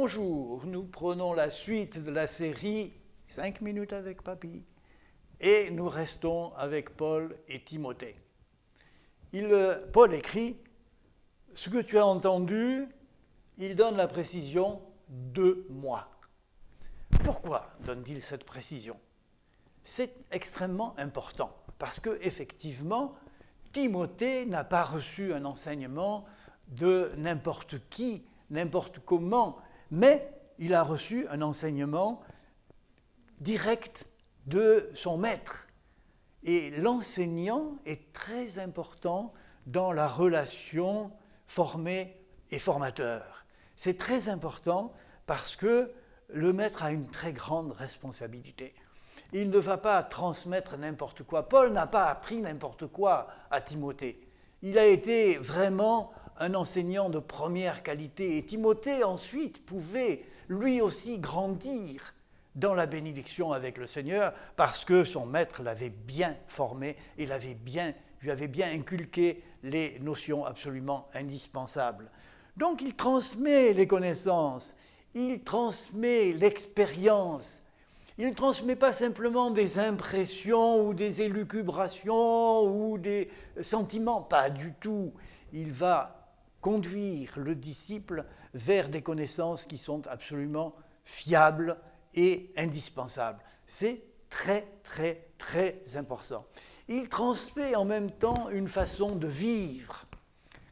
Bonjour, nous prenons la suite de la série 5 minutes avec Papy et nous restons avec Paul et Timothée. Paul écrit « Ce que tu as entendu, il donne la précision de moi ». Pourquoi donne-t-il cette précision? C'est extrêmement important parce que effectivement, Timothée n'a pas reçu un enseignement de n'importe qui, n'importe comment, mais il a reçu un enseignement direct de son maître. Et l'enseignant est très important dans la relation formé et formateur. C'est très important parce que le maître a une très grande responsabilité. Il ne va pas transmettre n'importe quoi. Paul n'a pas appris n'importe quoi à Timothée. Il a été vraiment un enseignant de première qualité. Et Timothée, ensuite, pouvait lui aussi grandir dans la bénédiction avec le Seigneur parce que son maître l'avait bien formé et lui avait bien inculqué les notions absolument indispensables. Donc il transmet les connaissances, il transmet l'expérience. Il ne transmet pas simplement des impressions ou des élucubrations ou des sentiments, pas du tout. Il va conduire le disciple vers des connaissances qui sont absolument fiables et indispensables. C'est très, très, très important. Il transmet en même temps une façon de vivre.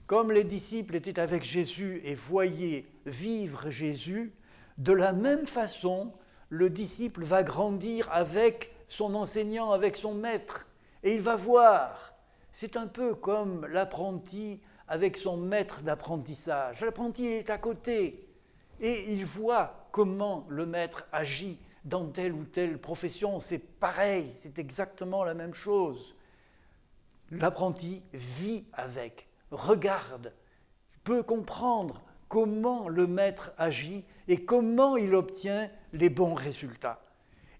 Comme les disciples étaient avec Jésus et voyaient vivre Jésus, de la même façon, le disciple va grandir avec son enseignant, avec son maître, et il va voir. C'est un peu comme l'apprenti avec son maître d'apprentissage. L'apprenti est à côté, et il voit comment le maître agit dans telle ou telle profession. C'est pareil, c'est exactement la même chose. L'apprenti vit avec, regarde, peut comprendre comment le maître agit et comment il obtient les bons résultats.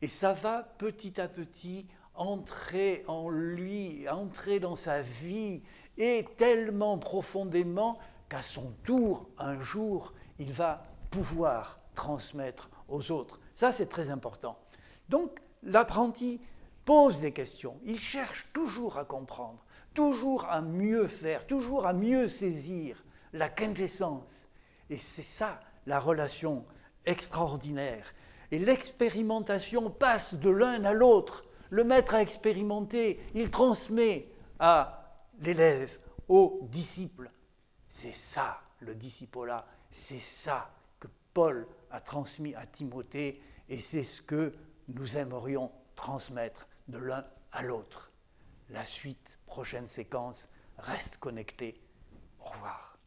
Et ça va petit à petit entrer en lui, entrer dans sa vie, et tellement profondément qu'à son tour, un jour, il va pouvoir transmettre aux autres. Ça, c'est très important. Donc, l'apprenti pose des questions, il cherche toujours à comprendre, toujours à mieux faire, toujours à mieux saisir la quintessence. Et c'est ça, la relation extraordinaire. Et l'expérimentation passe de l'un à l'autre. Le maître a expérimenté, il transmet à l'élève, au disciple. C'est ça, le discipolat, c'est ça que Paul a transmis à Timothée, et c'est ce que nous aimerions transmettre de l'un à l'autre. La suite, prochaine séquence, reste connecté. Au revoir.